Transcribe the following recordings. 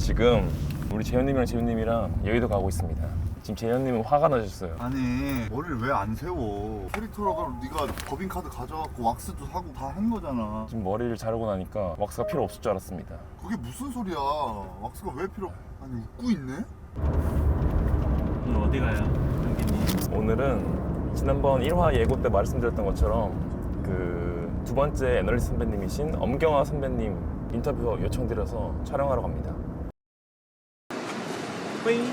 지금 우리 재현님이랑 재훈님이랑 여의도 가고 있습니다. 지금 재현님은 화가 나셨어요. 아니 머리를 왜 안 세워? 캐릭터라고 네가 법인카드 가져갖고 왁스도 사고 다 한 거잖아. 지금 머리를 자르고 나니까 왁스가 필요 없을 줄 알았습니다. 그게 무슨 소리야? 왁스가 왜 필요? 아니 웃고 있네? 오늘 어디 가요, 형님? 오늘은 지난번 1화 예고 때 말씀드렸던 것처럼 그 두 번째 애널리스트 선배님이신 엄경화 선배님 인터뷰 요청드려서 촬영하러 갑니다.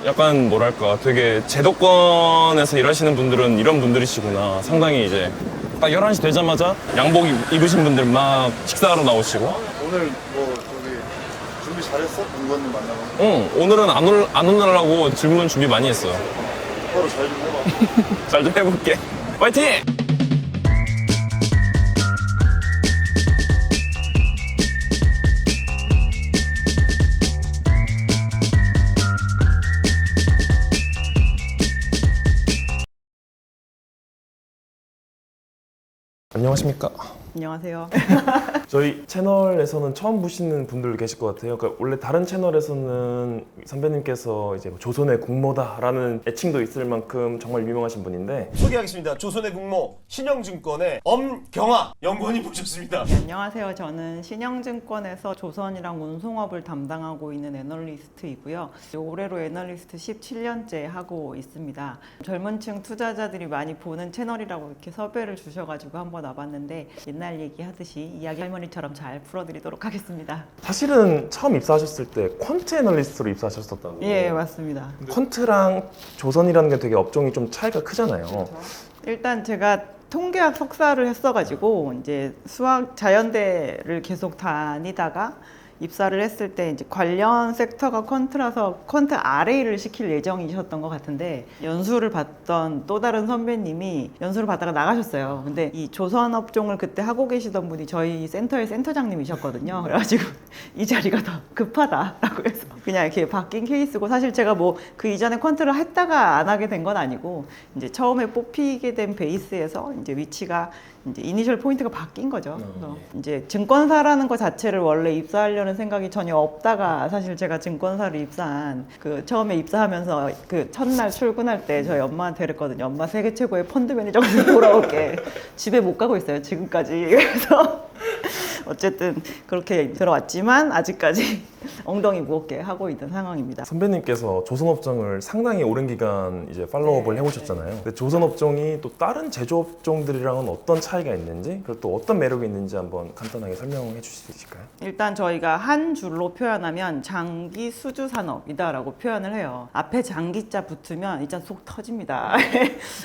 약간 뭐랄까 되게 제도권에서 일하시는 분들은 이런 분들이시구나. 상당히 이제 딱 11시 되자마자 양복 입으신 분들 막 식사하러 나오시고. 오늘 뭐 저기 준비 잘했어? 문건님 만나고. 응, 오늘은 안 오느라고 질문 준비 많이 했어요. 바로 잘 좀 해봐. 잘 좀 해볼게. 파이팅! 안녕하십니까. 안녕하세요. 저희 채널에서는 처음 보시는 분들 계실 것 같아요. 그러니까 원래 다른 채널에서는 선배님께서 이제 조선의 국모다라는 애칭도 있을 만큼 정말 유명하신 분인데 소개하겠습니다. 조선의 국모 신영증권의 엄경화 연구원님 모셨습니다. 네, 안녕하세요. 저는 신영증권에서 조선이랑 운송업을 담당하고 있는 애널리스트이고요. 올해로 애널리스트 17년째 하고 있습니다. 젊은 층 투자자들이 많이 보는 채널이라고 이렇게 섭외를 주셔가지고 한번 와봤는데 옛날 얘기하듯이 이야기 할머니처럼 잘 풀어드리도록 하겠습니다. 사실은 처음 입사하셨을 때 퀀트 애널리스트로 입사하셨었다고. 예, 맞습니다. 퀀트랑 조선이라는 게 되게 업종이 좀 차이가 크잖아요. 일단 제가 통계학 석사를 했어가지고 이제 수학 자연대를 계속 다니다가 입사를 했을 때 이제 관련 섹터가 퀀트라서 퀀트 RA를 시킬 예정이셨던 것 같은데 연수를 받던 또 다른 선배님이 연수를 받다가 나가셨어요. 근데 이 조선 업종을 그때 하고 계시던 분이 저희 센터의 센터장님이셨거든요. 그래가지고 이 자리가 더 급하다라고 해서 그냥 이렇게 바뀐 케이스고 사실 제가 뭐 그 이전에 퀀트를 했다가 안 하게 된 건 아니고 이제 처음에 뽑히게 된 베이스에서 이제 위치가 이제 이니셜 포인트가 바뀐 거죠. 그래서 이제 증권사라는 것 자체를 원래 입사하려는 생각이 전혀 없다가 사실 제가 증권사를 입사한 그 처음에 입사하면서 그 첫날 출근할 때 저희 엄마한테 그랬거든요. 엄마 세계 최고의 펀드 매니저가 돌아올게. 집에 못 가고 있어요. 지금까지. 그래서 어쨌든 그렇게 들어왔지만 아직까지 엉덩이 무겁게 하고 있는 상황입니다. 선배님께서 조선업종을 상당히 오랜 기간 이제 팔로우업을 해오셨잖아요. 근데 조선업종이 또 다른 제조업종들이랑은 어떤 차이가 있는지 그리고 또 어떤 매력이 있는지 한번 간단하게 설명해 주실 수 있을까요? 일단 저희가 한 줄로 표현하면 장기 수주 산업이다라고 표현을 해요. 앞에 장기자 붙으면 일단 속 터집니다.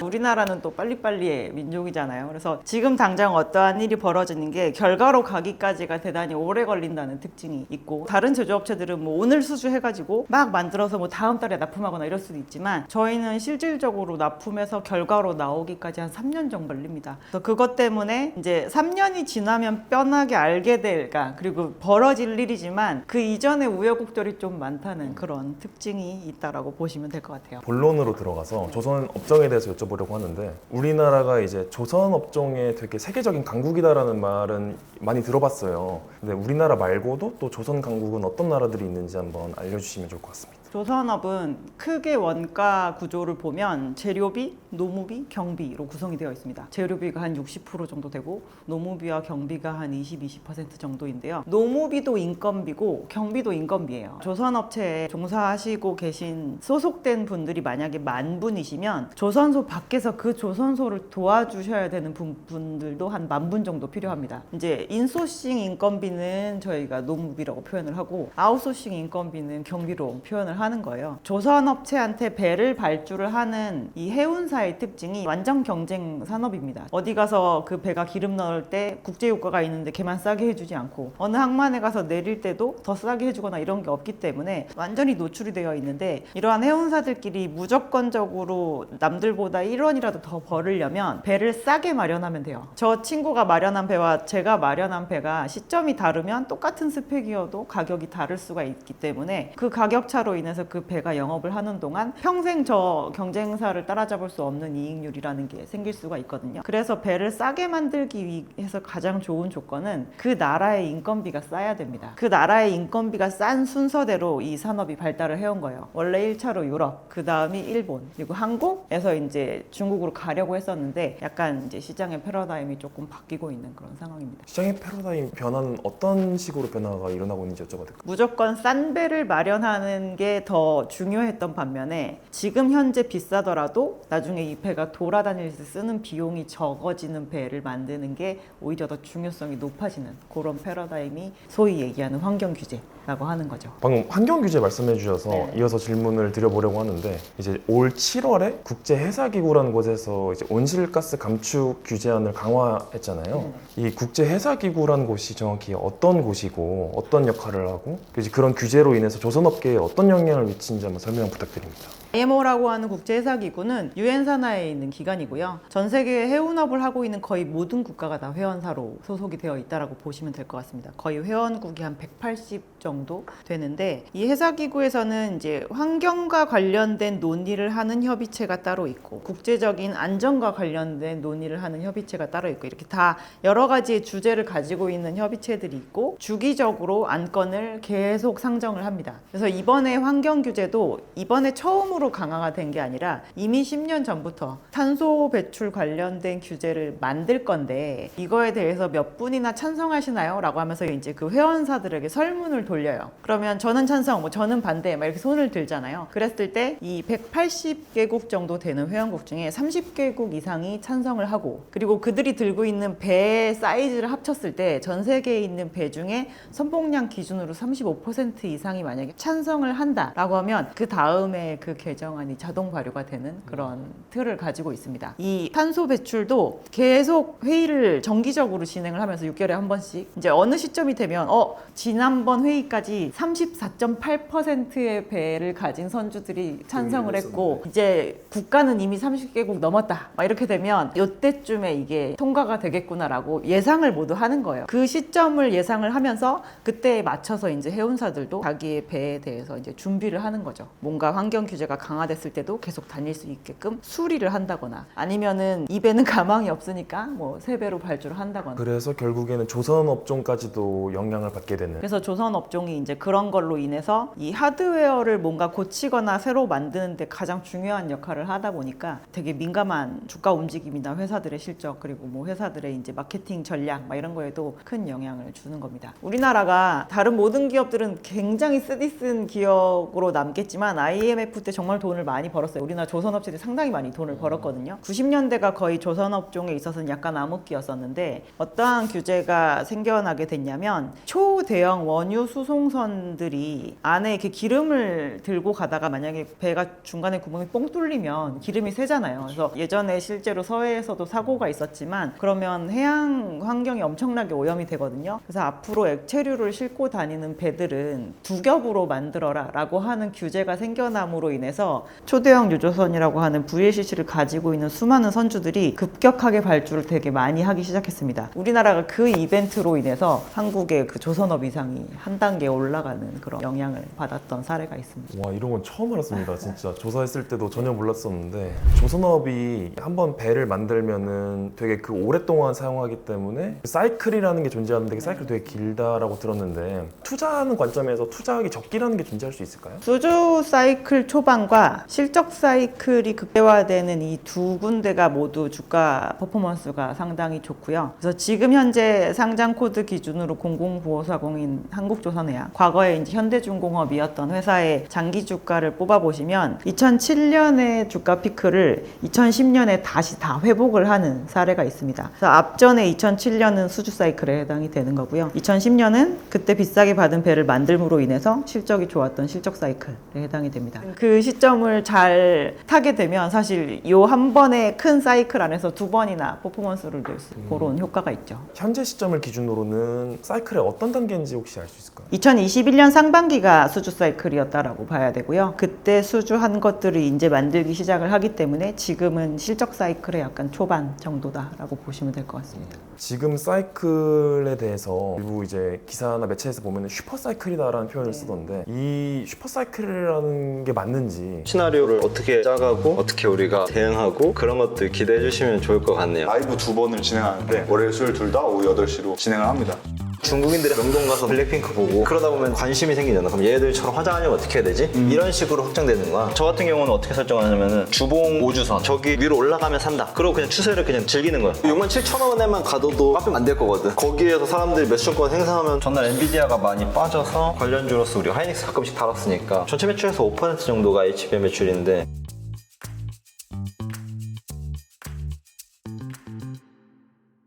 우리나라는 또 빨리빨리의 민족이잖아요. 그래서 지금 당장 어떠한 일이 벌어지는 게 결과로 가기까지가 대단히 오래 걸린다는 특징이 있고 다른 제조업체들은 뭐 오늘 수주해가지고 막 만들어서 뭐 다음 달에 납품하거나 이럴 수도 있지만 저희는 실질적으로 납품해서 결과로 나오기까지 한 3년 정도 걸립니다. 그래서 그것 때문에 이제 3년이 지나면 뻔하게 알게 될, 그리고 벌어질 일이지만 그 이전에 우여곡절이 좀 많다는 그런 특징이 있다라고 보시면 될 것 같아요. 본론으로 들어가서 조선 업종에 대해서 여쭤보려고 하는데 우리나라가 이제 조선 업종의 되게 세계적인 강국이다라는 말은 많이 들어봤어요. 근데 우리나라 말고도 또 조선 강국은 어떤 나라들이 있는지 한번 알려주시면 좋을 것 같습니다. 조선업은 크게 원가 구조를 보면 재료비, 노무비, 경비로 구성이 되어 있습니다. 재료비가 한 60% 정도 되고 노무비와 경비가 한 20% 정도인데요. 노무비도 인건비고 경비도 인건비예요. 조선업체에 종사하시고 계신 소속된 분들이 만약에 10,000분이시면 조선소 밖에서 그 조선소를 도와주셔야 되는 분들도 한 10,000분 정도 필요합니다. 이제 인소싱 인건비는 저희가 노무비라고 표현을 하고 아웃소싱 인건비는 경비로 표현을 하는 거예요. 조선업체한테 배를 발주를 하는 이 해운사의 특징이 완전 경쟁 산업입니다. 어디 가서 그 배가 기름 넣을 때 국제유가가 있는데 걔만 싸게 해주지 않고 어느 항만에 가서 내릴 때도 더 싸게 해주거나 이런 게 없기 때문에 완전히 노출이 되어 있는데 이러한 해운사들끼리 무조건적으로 남들보다 1원이라도 더 벌으려면 배를 싸게 마련하면 돼요. 저 친구가 마련한 배와 제가 마련한 배가 시점이 다르면 똑같은 스펙이어도 가격이 다를 수가 있기 때문에 그 가격 차로 인해서 그 배가 영업을 하는 동안 평생 저 경쟁사를 따라잡을 수 없는 이익률이라는 게 생길 수가 있거든요. 그래서 배를 싸게 만들기 위해서 가장 좋은 조건은 그 나라의 인건비가 싸야 됩니다. 그 나라의 인건비가 싼 순서대로 이 산업이 발달을 해온 거예요. 원래 1차로 유럽, 그 다음이 일본, 그리고 한국에서 이제 중국으로 가려고 했었는데 약간 이제 시장의 패러다임이 조금 바뀌고 있는 그런 상황입니다. 시장의 패러다임 변화는 어떤 식으로 변화가 일어나고 있는지 여쭤봐도 될까요? 무조건 싼 배를 마련하는 게 더 중요했던 반면에 지금 현재 비싸더라도 나중에 이 배가 돌아다닐 때 쓰는 비용이 적어지는 배를 만드는 게 오히려 더 중요성이 높아지는 그런 패러다임이 소위 얘기하는 환경 규제라고 하는 거죠. 방금 환경 규제 말씀해 주셔서 네. 이어서 질문을 드려보려고 하는데 이제 올 7월에 국제해사기구라는 곳에서 이제 온실가스 감축 규제안을 강화했잖아요. 이 국제해사기구라는 곳이 정확히 어떤 곳이고 어떤 역할을 하고 이제 그런 규제로 인해서 조선업계에 어떤 영향을 미치는지 한번 설명 부탁드립니다. IMO라고 하는 국제해사기구는 유엔 산하에 있는 기관이고요. 전 세계 해운업을 하고 있는 거의 모든 국가가 다 회원사로 소속이 되어 있다라고 보시면 될 것 같습니다. 거의 회원국이 한 180 정도 되는데 이 해사기구에서는 이제 환경과 관련된 논의를 하는 협의체가 따로 있고 국제적인 안전과 관련된 논의를 하는 협의체가 따로 있고 이렇게 다 여러 가지의 주제를 가지고 있는 협의체들이 있고 주기적으로 안건을 계속 상정을 합니다. 그래서 이번에 환경 규제도 이번에 처음으로 강화가 된 게 아니라 이미 10년 전부터 탄소 배출 관련된 규제를 만들 건데 이거에 대해서 몇 분이나 찬성하시나요? 라고 하면서 이제 그 회원사들에게 설문을 돌려요. 그러면 저는 찬성, 뭐 저는 반대 막 이렇게 손을 들잖아요. 그랬을 때 이 180개국 정도 되는 회원국 중에 30개국 이상이 찬성을 하고 그리고 그들이 들고 있는 배 사이즈를 합쳤을 때 전 세계에 있는 배 중에 선봉량 기준으로 35% 이상이 만약에 찬성을 한다라고 하면 그 다음에 그 개정안이 자동 발효가 되는 그런 틀을 가지고 있습니다. 이 탄소 배출도 계속 회의를 정기적으로 진행을 하면서 6개월에 한 번씩 이제 어느 시점이 되면 지난번 회의까지 34.8%의 배를 가진 선주들이 찬성을 했고 이제 국가는 이미 30개국 넘었다 막 이렇게 되면 이때쯤에 이게 통과가 되겠구나라고 예상을 모두 하는 거예요. 그 시점을 예상을 하면서 그때에 맞춰서 이제 해운사들도 자기의 배에 대해서 이제 준비를 하는 거죠. 뭔가 환경 규제가 강화됐을 때도 계속 다닐 수 있게끔 수리를 한다거나 아니면은 이 배는 가망이 없으니까 뭐 새 배로 발주를 한다거나. 그래서 결국에는 조선업종까지도 영향을 받게 되는. 그래서 조선업종이 이제 그런 걸로 인해서 이 하드웨어를 뭔가 고치거나 새로 만드는데 가장 중요한 역할을 하다 보니까 되게 민감한 주가 움직임이나 회사들의 실적 그리고 뭐 회사들의 이제 마케팅 전략 막 이런 거에도 큰 영향을 주는 겁니다. 우리나라가 다른 모든 기업들은 굉장히 쓰디쓴 기업으로 남겠지만 IMF 때 정말 돈을 많이 벌었어요. 우리나라 조선업체들이 상당히 많이 돈을 벌었거든요. 90년대가 거의 조선업종에 있어서는 약간 암흑기였었는데 어떠한 규제가 생겨나게 됐냐면 초대형 원유 수송선들이 안에 이렇게 기름을 들고 가다가 만약에 배가 중간에 구멍이 뽕 뚫리면 기름이 새잖아요. 그래서 예전에 실제로 서해에서도 사고가 있었지만 그러면 해양 환경이 엄청나게 오염이 되거든요. 그래서 앞으로 액체류를 싣고 다니는 배들은 두 겹으로 만들어라 라고 하는 규제가 생겨남으로 인해서 초대형 유조선이라고 하는 VLCC를 가지고 있는 수많은 선주들이 급격하게 발주를 되게 많이 하기 시작했습니다. 우리나라가 그 이벤트로 인해서 한국의 그 조선업 이상이 한 단계 올라가는 그런 영향을 받았던 사례가 있습니다. 와, 이런 건 처음 알았습니다. 진짜 조사했을 때도 전혀 몰랐었는데 조선업이 한번 배를 만들면은 되게 그 오랫동안 사용하기 때문에 사이클이라는 게 존재하는데 그 사이클이 되게 길다라고 들었는데 투자하는 관점에서 투자하기 적기라는 게 존재할 수 있을까요? 수주 사이클 초반과 실적 사이클이 극대화되는 이 두 군데가 모두 주가 퍼포먼스가 상당히 좋고요. 그래서 지금 현재 상장 코드 기준으로 009540인 한국조선해양, 과거에 이제 현대중공업이었던 회사의 장기 주가를 뽑아보시면 2007년의 주가 피크를 2010년에 다시 다 회복을 하는 사례가 있습니다. 그래서 앞전에 2007년은 수주 사이클에 해당이 되는 거고요. 2010년은 그때 비싸게 받은 배를 만들므로 인해서 실적이 좋았던 실적 사이클에 해당이 됩니다. 그 시점을 잘 타게 되면 사실 요 한 번의 큰 사이클 안에서 두 번이나 퍼포먼스를 낼 수 그런 효과가 있죠. 현재 시점을 기준으로는 사이클의 어떤 단계인지 혹시 알 수 있을까요? 2021년 상반기가 수주 사이클이었다라고 봐야 되고요. 그때 수주한 것들을 이제 만들기 시작을 하기 때문에 지금은 실적 사이클의 약간 초반 정도다라고 보시면 될 것 같습니다. 지금 사이클에 대해서 일부 이제 기사나 매체에서 보면 슈퍼 사이클이다라는 표현을 쓰던데 이 슈퍼사이클이라는 게 맞는지. 시나리오를 어떻게 짜가고 어떻게 우리가 대응하고 그런 것들 기대해 주시면 좋을 것 같네요. 라이브 2번을 진행하는데 월요일 수요일 둘 다 오후 8시로 진행을 합니다. 중국인들이 명동 가서 블랙핑크 보고 그러다 보면 관심이 생기잖아. 그럼 얘들처럼 화장하려면 어떻게 해야 되지? 이런 식으로 확장되는 거야. 저 같은 경우는 어떻게 설정하냐면은 주봉 5주선 저기 위로 올라가면 산다. 그리고 그냥 추세를 그냥 즐기는 거야. 67,000원에만 가둬도 카페 안 될 거거든. 거기에서 사람들이 몇 주권 행사하면 전날 엔비디아가 많이 빠져서 관련주로서 우리 하이닉스 가끔씩 달았으니까 전체 매출에서 5% 정도가 HBM 매출인데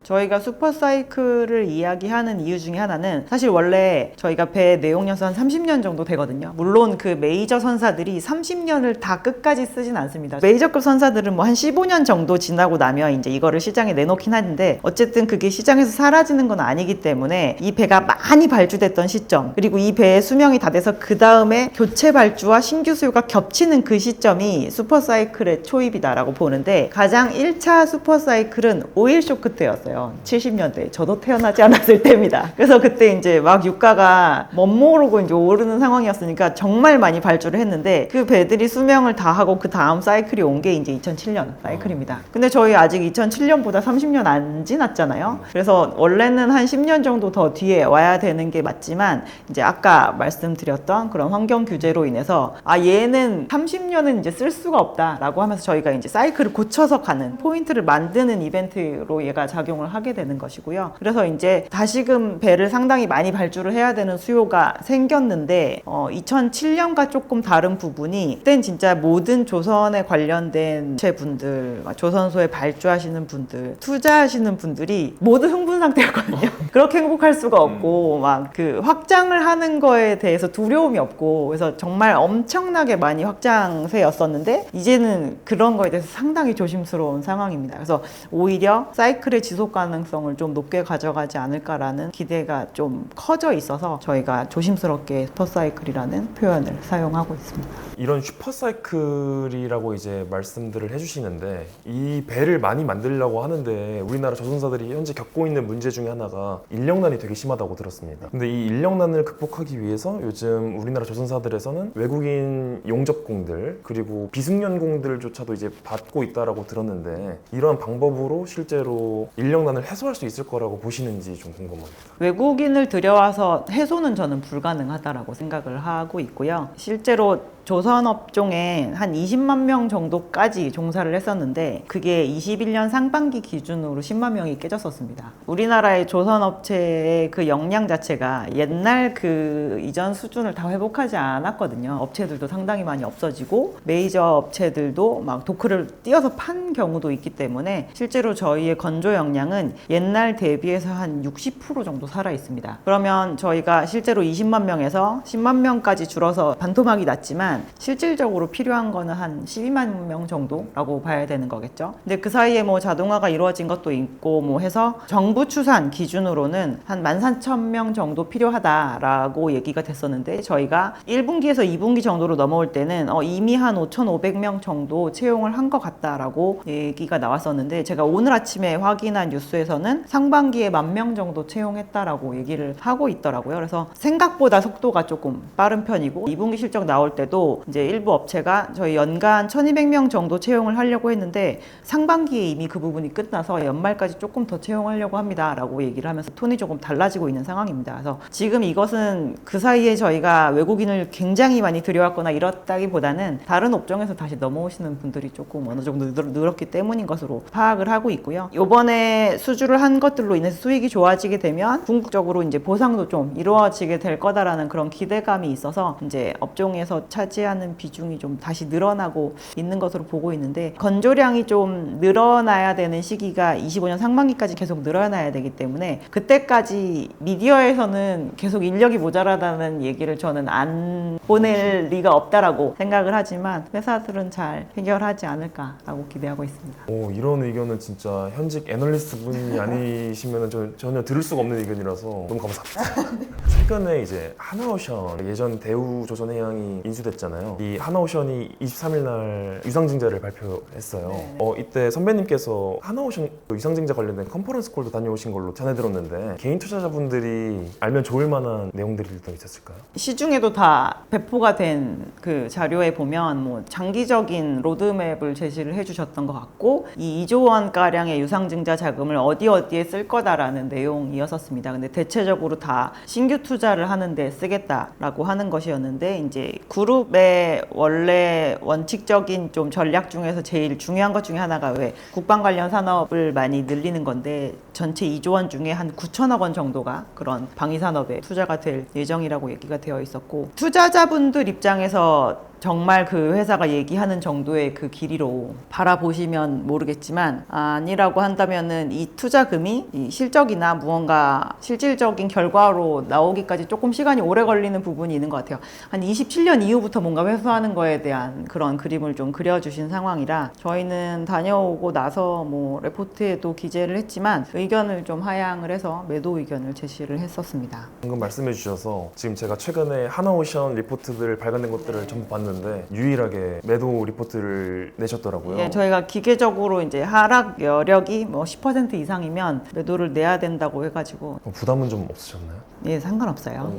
저희가 슈퍼사이클을 이야기하는 이유 중에 하나는 사실 원래 저희가 배 내용 연수 한 30년 정도 되거든요. 물론 그 메이저 선사들이 30년을 다 끝까지 쓰진 않습니다. 메이저급 선사들은 뭐 한 15년 정도 지나고 나면 이제 이거를 시장에 내놓긴 하는데 어쨌든 그게 시장에서 사라지는 건 아니기 때문에 이 배가 많이 발주됐던 시점 그리고 이 배의 수명이 다 돼서 그 다음에 교체 발주와 신규 수요가 겹치는 그 시점이 슈퍼사이클의 초입이다라고 보는데 가장 1차 슈퍼사이클은 오일 쇼크 때였어요. 70년대 저도 태어나지 않았을 때입니다. 그래서 그때 이제 막 유가가 멋모르고 이제 오르는 상황이었으니까 정말 많이 발주를 했는데 그 배들이 수명을 다 하고 그 다음 사이클이 온 게 이제 2007년 사이클입니다. 근데 저희 아직 2007년보다 30년 안 지났잖아요. 그래서 원래는 한 10년 정도 더 뒤에 와야 되는 게 맞지만 이제 아까 말씀드렸던 그런 환경 규제로 인해서 얘는 30년은 이제 쓸 수가 없다라고 하면서 저희가 이제 사이클을 고쳐서 가는 포인트를 만드는 이벤트로 얘가 작용을 하게 되는 것이고요. 그래서 이제 다시금 배를 상당히 많이 발주를 해야 되는 수요가 생겼는데 2007년과 조금 다른 부분이 그땐 진짜 모든 조선에 관련된 업체분들, 조선소에 발주하시는 분들, 투자하시는 분들이 모두 흥분 상태였거든요. 그렇게 행복할 수가 없고 막 그 확장을 하는 거에 대해서 두려움이 없고 그래서 정말 엄청나게 많이 확장세였었는데 이제는 그런 거에 대해서 상당히 조심스러운 상황입니다. 그래서 오히려 사이클의 지속 가능성을 좀 높게 가져가지 않을까라는 기대가 좀 커져 있어서 저희가 조심스럽게 슈퍼사이클이라는 표현을 사용하고 있습니다. 이런 슈퍼사이클이라고 이제 말씀들을 해주시는데 이 배를 많이 만들려고 하는데 우리나라 조선사들이 현재 겪고 있는 문제 중에 하나가 인력난이 되게 심하다고 들었습니다. 근데 이 인력난을 극복하기 위해서 요즘 우리나라 조선사들에서는 외국인 용접공들 그리고 비승연공들조차도 이제 받고 있다라고 들었는데 이러한 방법으로 실제로 인력난을 해소할 수 있을 거라고 보시는지 좀 궁금합니다. 외국인을 들여와서 해소는 저는 불가능하다라고 생각을 하고 있고요. 실제로 조선업종에 한 20만 명 정도까지 종사를 했었는데 그게 21년 상반기 기준으로 10만 명이 깨졌었습니다. 우리나라의 조선업체의 그 역량 자체가 옛날 그 이전 수준을 다 회복하지 않았거든요. 업체들도 상당히 많이 없어지고 메이저 업체들도 막 도크를 띄어서 판 경우도 있기 때문에 실제로 저희의 건조 역량은 옛날 대비해서 한 60% 정도 살아 있습니다. 그러면 저희가 실제로 20만 명에서 10만 명까지 줄어서 반토막이 났지만 실질적으로 필요한 거는 한 12만 명 정도라고 봐야 되는 거겠죠. 근데 그 사이에 뭐 자동화가 이루어진 것도 있고 뭐 해서 정부 추산 기준으로는 한 14,000명 정도 필요하다라고 얘기가 됐었는데 저희가 1분기에서 2분기 정도로 넘어올 때는 이미 한 5,500명 정도 채용을 한 것 같다라고 얘기가 나왔었는데 제가 오늘 아침에 확인한 뉴스에서는 상반기에 10,000명 정도 채용했다라고 얘기를 하고 있더라고요. 그래서 생각보다 속도가 조금 빠른 편이고 2분기 실적 나올 때도 이제 일부 업체가 저희 연간 1,200명 정도 채용을 하려고 했는데 상반기에 이미 그 부분이 끝나서 연말까지 조금 더 채용하려고 합니다라고 얘기를 하면서 톤이 조금 달라지고 있는 상황입니다. 그래서 지금 이것은 그 사이에 저희가 외국인을 굉장히 많이 들여왔거나 이렇다기보다는 다른 업종에서 다시 넘어오시는 분들이 조금 어느 정도 늘었기 때문인 것으로 파악을 하고 있고요. 이번에 수주를 한 것들로 인해서 수익이 좋아지게 되면 궁극적으로 이제 보상도 좀 이루어지게 될 거다라는 그런 기대감이 있어서 이제 업종에서 차지하는 비중이 좀 다시 늘어나고 있는 것으로 보고 있는데 건조량이 좀 늘어나야 되는 시기가 25년 상반기까지 계속 늘어나야 되기 때문에 그때까지 미디어에서는 계속 인력이 모자라다는 얘기를 저는 안 보낼 리가 없다라고 생각을 하지만 회사들은 잘 해결하지 않을까라고 기대하고 있습니다. 이런 의견은 진짜 현직 애널리스트 분이 아니시면 전혀 들을 수가 없는 의견이라서 너무 감사합니다. 최근에 이제 하나오션 예전 대우조선해양이 인수됐죠. 있잖아요. 이 하나오션이 23일 날 유상증자를 발표했어요. 네. 이때 선배님께서 하나오션 유상증자 관련된 컨퍼런스 콜도 다녀오신 걸로 전해 들었는데 개인 투자자분들이 알면 좋을 만한 내용들이 또 있었을까요? 시중에도 다 배포가 된 그 자료에 보면 뭐 장기적인 로드맵을 제시를 해주셨던 것 같고 이 2조 원 가량의 유상증자 자금을 어디에 쓸 거다라는 내용이었었습니다. 근데 대체적으로 다 신규 투자를 하는데 쓰겠다라고 하는 것이었는데 이제 그룹의 원래 원칙적인 좀 전략 중에서 제일 중요한 것 중에 하나가 왜 국방 관련 산업을 많이 늘리는 건데 전체 2조 원 중에 한 9천억 원 정도가 그런 방위 산업에 투자가 될 예정이라고 얘기가 되어 있었고 투자자분들 입장에서 정말 그 회사가 얘기하는 정도의 그 길이로 바라보시면 모르겠지만 아니라고 한다면은 이 투자금이 이 실적이나 무언가 실질적인 결과로 나오기까지 조금 시간이 오래 걸리는 부분이 있는 것 같아요. 한 27년 이후부터 뭔가 회수하는 거에 대한 그런 그림을 좀 그려주신 상황이라 저희는 다녀오고 나서 뭐 레포트에도 기재를 했지만 의견을 좀 하향을 해서 매도 의견을 제시를 했었습니다. 방금 말씀해 주셔서 지금 제가 최근에 하나오션 리포트들 발간된 것들을 전부 봤는데 유일하게 매도 리포트를 내셨더라고요. 예, 저희가 기계적으로 이제 하락 여력이 뭐 10% 이상이면 매도를 내야 된다고 해가지고 부담은 좀 없으셨나요? 예, 상관없어요.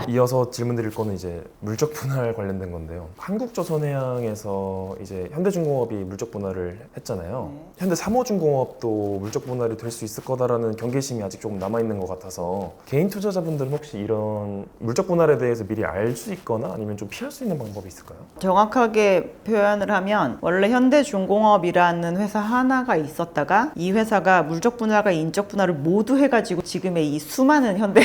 이어서 질문드릴 거는 이제 물적 분할 관련된 건데요. 한국조선해양에서 이제 현대중공업이 물적 분할을 했잖아요. 현대 삼호중공업도 물적 분할이 될 수 있을 거다라는 경계심이 아직 조금 남아 있는 것 같아서 개인 투자자분들은 혹시 이런 물적 분할에 대해서 미리 알 수 있거나 아니면 좀 피할 수 있는 방법이 있을까요? 정확하게 표현을 하면 원래 현대중공업이라는 회사 하나가 있었다가 이 회사가 물적 분할과 인적 분할을 모두 해가지고 지금의 이 수많은 현대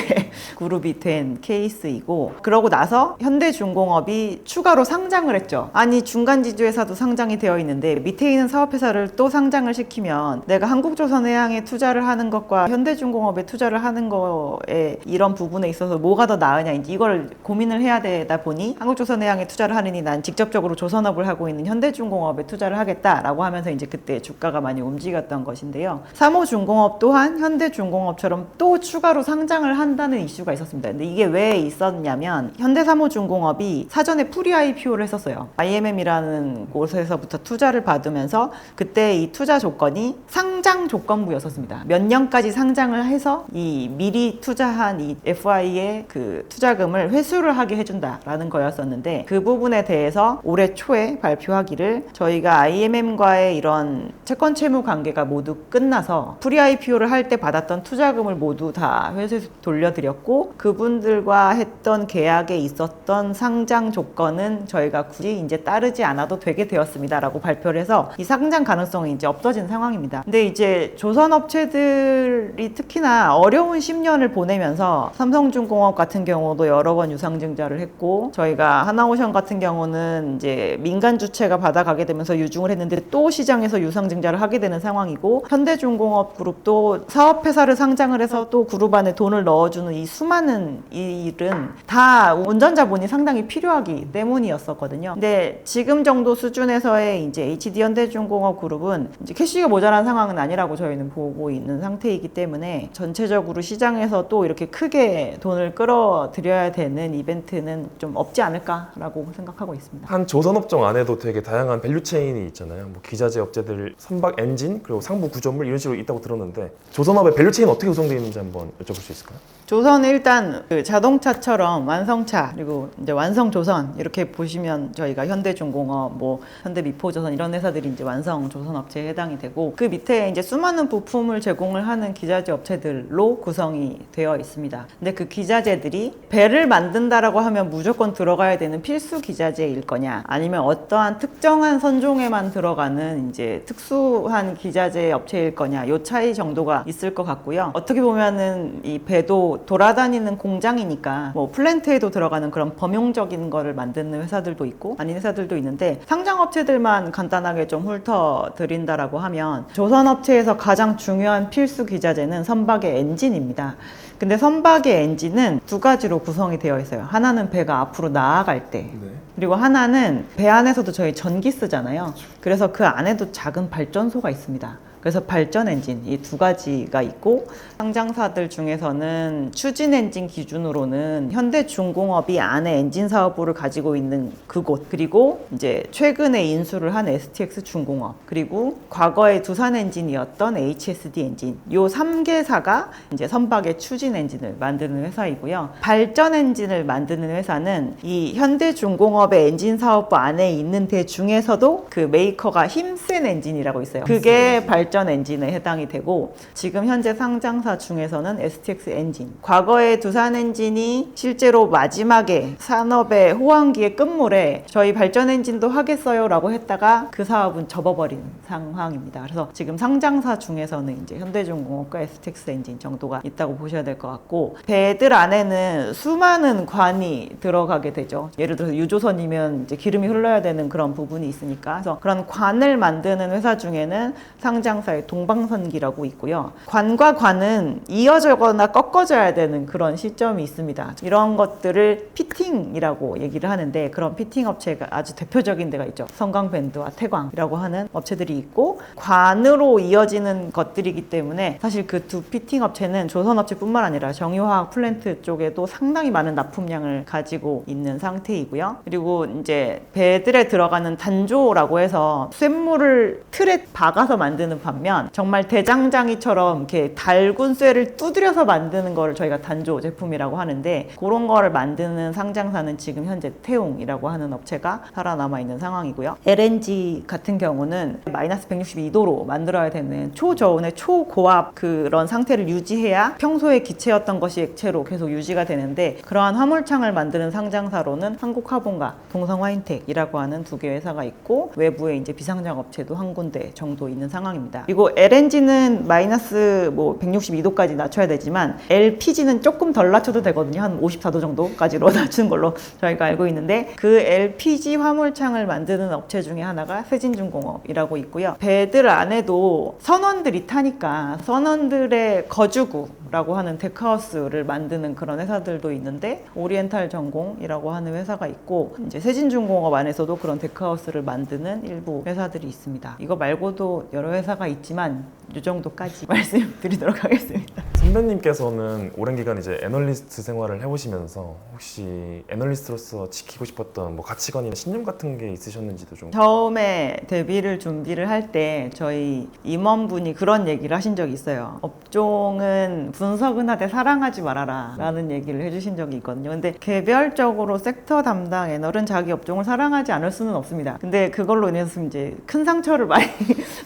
그룹이 된 케이스이고 그러고 나서 현대중공업이 추가로 상장을 했죠. 아니 중간지주회사도 상장이 되어 있는데 밑에 있는 사업회사를 또 상장을 시키면 내가 한국조선해양에 투자를 하는 것과 현대중공업에 투자를 하는 거에 이런 부분에 있어서 뭐가 더 나으냐 이제 이걸 고민을 해야 되다 보니 한국조선해양에 투자를 하느니 난 직접적으로 조선업을 하고 있는 현대중공업에 투자를 하겠다라고 하면서 이제 그때 주가가 많이 움직였던 것인데요. 삼호중공업 또한 현대중공업처럼 또 추가로 상장을 한다는 이슈가 있었습니다. 근데 이게 왜 있었냐면 현대삼호중공업이 사전에 프리 IPO를 했었어요. IMM이라는 곳에서부터 투자를 받으면서 그때 이 투자 조건이 상장 조건부였었습니다. 몇 년까지 상장을 해서 이 미리 투자한 이 FI의 그 투자금을 회수를 하게 해준다라는 거였었는데 그 부분에 대해서 올해 초에 발표하기를 저희가 IMM과의 이런 채권 채무 관계가 모두 끝나서 프리 IPO를 할 때 받았던 투자금을 모두 다 회수 돌려드렸고 그분들과 했던 계약에 있었던 상장 조건은 저희가 굳이 이제 따르지 않아도 되게 되었습니다라고 발표를 해서 이 상장 가능성이 이제 없어진 상황입니다. 근데 이제 조선업체들이 특히나 어려운 10년을 보내면서 삼성중공업 같은 경우도 여러 번 유상증자를 했고 저희가 하나오션 같은 경우는 이제 민간 주체가 받아가게 되면서 유중을 했는데 또 시장에서 유상증자를 하게 되는 상황이고 현대중공업 그룹도 사업회사를 상장을 해서 또 그룹 안에 돈을 넣어주는 이 수많은 일은 다 운전자본이 상당히 필요하기 때문이었었거든요. 근데 지금 정도 수준에서의 이제 HD 현대중공업 그룹은 이제 캐시가 모자란 상황은 아니라고 저희는 보고 있는 상태이기 때문에 전체적으로 시장에서 또 이렇게 크게 돈을 끌어들여야 되는 이벤트는 좀 없지 않을까라고 생각하고 있습니다. 한 조선업종 안에도 되게 다양한 밸류체인이 있잖아요. 뭐 기자재 업체들, 선박 엔진, 그리고 상부 구조물 이런 식으로 있다고 들었는데 조선업의 밸류체인 어떻게 구성되어 있는지 한번 여쭤볼 수 있을까요? 조선은 일단 그 자동차처럼 완성차 그리고 이제 완성조선 이렇게 보시면 저희가 현대중공업, 뭐 현대미포조선 이런 회사들이 이제 완성조선업체에 해당이 되고 그 밑에 이제 수많은 부품을 제공을 하는 기자재 업체들로 구성이 되어 있습니다. 근데 그 기자재들이 배를 만든다라고 하면 무조건 들어가야 되는 필수 기자재일 거냐 아니면 어떠한 특정한 선종에만 들어가는 이제 특수한 기자재 업체일 거냐 요 차이 정도가 있을 것 같고요. 어떻게 보면은 이 배도 돌아다니는 공장이니까 뭐 플랜트에도 들어가는 그런 범용적인 거를 만드는 회사들도 있고 아닌 회사들도 있는데 상장업체들만 간단하게 좀 훑어드린다라고 하면 조선업체에서 가장 중요한 필수 기자재는 선박의 엔진입니다. 근데 선박의 엔진은 두 가지로 구성이 되어 있어요. 하나는 배가 앞으로 나아갈 때 그리고 하나는 배 안에서도 저희 전기 쓰잖아요. 그래서 그 안에도 작은 발전소가 있습니다. 그래서 발전 엔진 이 두 가지가 있고 상장사들 중에서는 추진 엔진 기준으로는 현대중공업이 안에 엔진 사업부를 가지고 있는 그곳, 그리고 이제 최근에 인수를 한 STX 중공업, 그리고 과거에 두산 엔진이었던 HSD 엔진, 요 3개사가 이제 선박의 추진 엔진을 만드는 회사이고요. 발전 엔진을 만드는 회사는 이 현대중공업의 엔진 사업부 안에 있는 데 중에서도 그 메이커가 힘센 엔진이라고 있어요. 그게 발전 엔진에 해당이 되고, 지금 현재 상장사 중에서는 STX 엔진, 과거에 두산 엔진이 실제로 마지막에 산업의 호황기의 끝물에 저희 발전 엔진도 하겠어요 라고 했다가 그 사업은 접어버린 상황입니다. 그래서 지금 상장사 중에서는 이제 현대중공업과 STX 엔진 정도가 있다고 보셔야 될 것 같고, 배들 안에는 수많은 관이 들어가게 되죠. 예를 들어서 유조선이면 이제 기름이 흘러야 되는 그런 부분이 있으니까. 그래서 그런 관을 만드는 회사 중에는 상장사의 동방선기라고 있고요. 관과 관은 이어져거나 꺾어져야 되는 그런 시점이 있습니다. 이런 것들을 피팅이라고 얘기를 하는데, 그런 피팅 업체가 아주 대표적인 데가 있죠. 성강밴드와 태광이라고 하는 업체들이 있고, 관으로 이어지는 것들이기 때문에 사실 그 두 피팅 업체는 조선업체뿐만 아니라 정유화학 플랜트 쪽에도 상당히 많은 납품량을 가지고 있는 상태이고요. 그리고 이제 배들에 들어가는 단조라고 해서 쇳물을 틀에 박아서 만드는 반면 정말 대장장이처럼 이렇게 달군 쇠를 두드려서 만드는 거를 저희가 단조 제품이라고 하는데, 그런 거를 만드는 상장사는 지금 현재 태웅이라고 하는 업체가 살아남아 있는 상황이고요. LNG 같은 경우는 마이너스 162도로 만들어야 되는 초저온의 초고압 그런 상태를 유지해야 평소에 기체였던 것이 액체로 계속 유지가 되는데, 그러한 화물창을 만드는 상장사로는 한국화본과 동성화인텍이라고 하는 두 개 회사가 있고, 외부에 이제 비상장 업체도 한 군데 정도 있는 상황입니다. 그리고 LNG는 마이너스 162도까지 낮춰야 되지만 LPG는 조금 덜 낮춰도 되거든요. 한 54도 정도까지로 낮추는 걸로 저희가 알고 있는데, 그 LPG 화물창을 만드는 업체 중에 하나가 세진중공업이라고 있고요. 배들 안에도 선원들이 타니까 선원들의 거주구라고 하는 데크하우스를 만드는 그런 회사들도 있는데, 오리엔탈 전공이라고 하는 회사가 있고, 이제 세진중공업 안에서도 그런 데크하우스를 만드는 일부 회사들이 있습니다. 이거 말고도 여러 회사가 있지만 이 정도까지 말씀드리도록 하겠습니다. 선배님께서는 오랜 기간 이제 애널리스트 생활을 해오시면서 혹시 애널리스트로서 지키고 싶었던 뭐 가치관이나 신념 같은 게 있으셨는지도 좀. 처음에 데뷔를 준비를 할 때 저희 임원분이 그런 얘기를 하신 적이 있어요. 업종은 분석은 하되 사랑하지 말아라 라는 얘기를 해주신 적이 있거든요. 근데 개별적으로 섹터 담당 애널은 자기 업종을 사랑하지 않을 수는 없습니다. 근데 그걸로 인해서 이제 큰 상처를 많이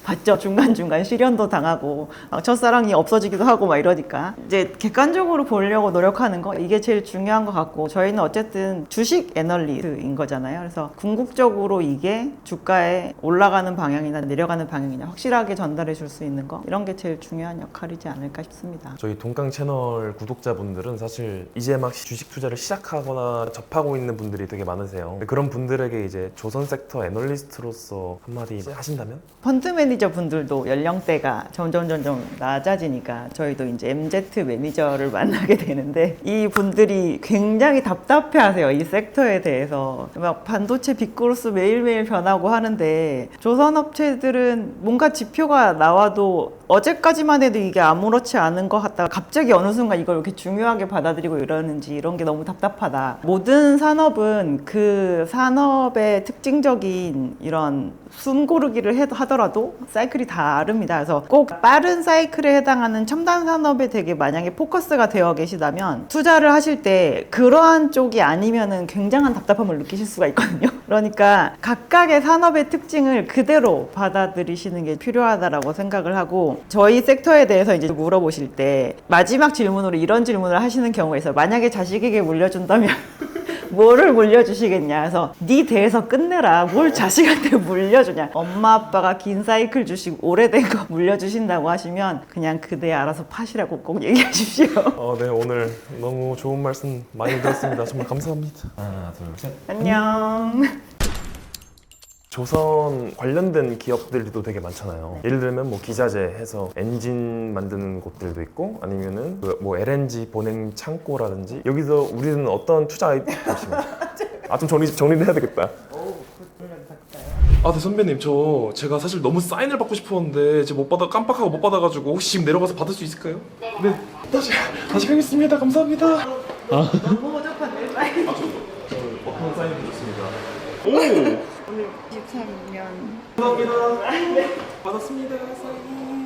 받죠. 중간중간 실연도 당하고 첫사랑이 없어지기도 하고 막 이러니까 이제 객관적으로 보려고 노력하는 거, 이게 제일 중요한 것 같고, 저희는 어쨌든 주식 애널리스트인 거잖아요. 그래서 궁극적으로 이게 주가에 올라가는 방향이나 내려가는 방향이나 확실하게 전달해 줄 수 있는 거, 이런 게 제일 중요한 역할이지 않을까 싶습니다. 저희 동강 채널 구독자분들은 사실 이제 막 주식 투자를 시작하거나 접하고 있는 분들이 되게 많으세요. 그런 분들에게 이제 조선 섹터 애널리스트로서 한마디 하신다면? 펀드 매니저 분들도 연령대가 점점 낮아지니까 저희도 이제 MZ 매니저를 만나게 되는데, 이 분들이 굉장히 답답해하세요. 이 섹터에 대해서. 막 반도체 빅그로스 매일매일 변하고 하는데, 조선업체들은 뭔가 지표가 나와도 어제까지만 해도 이게 아무렇지 않은 것 같다가 갑자기 어느 순간 이걸 이렇게 중요하게 받아들이고 이러는지, 이런 게 너무 답답하다. 모든 산업은 그 산업의 특징적인 이런 숨고르기를 하더라도 사이클이 다릅니다. 그래서 꼭 빠른 사이클에 해당하는 첨단 산업에 되게 만약에 포커스가 되어 계시다면 투자를 하실 때 그러한 쪽이 아니면은 굉장한 답답함을 느끼실 수가 있거든요. 그러니까 각각의 산업의 특징을 그대로 받아들이시는 게 필요하다라고 생각을 하고, 저희 섹터에 대해서 이제 물어보실 때 마지막 질문으로 이런 질문을 하시는 경우가 있어요. 만약에 자식에게 물려준다면 뭐를 물려주시겠냐. 그래서 네 대에서 끝내라. 뭘 자식한테 물려주냐. 엄마 아빠가 긴 사이클 주시고 오래된 거 물려주신다고 하시면 그냥 그대 알아서 파시라고 꼭 얘기하십시오. 네, 오늘 너무 좋은 말씀 많이 들었습니다. 정말 감사합니다. 하나, 둘, 셋. 안녕. 조선 관련된 기업들도 되게 많잖아요. 예를 들면 뭐 기자재 해서 엔진 만드는 곳들도 있고, 아니면은 뭐 LNG 보냉 창고라든지. 여기서 우리는 어떤 투자 아이템 보시면 좀 정리를 해야 되겠다. 오, 그 분량 다 아, 네 선배님, 제가 사실 너무 사인을 받고 싶었는데 제가 깜빡하고 못 받아가지고 혹시 지금 내려가서 받을 수 있을까요? 네. 다시 가겠습니다. 감사합니다. 너무 허접한데 사인. 어떤 사인 해줬습니다. 오. 오늘 23년. 감사합니다. 받았습니다. 사인.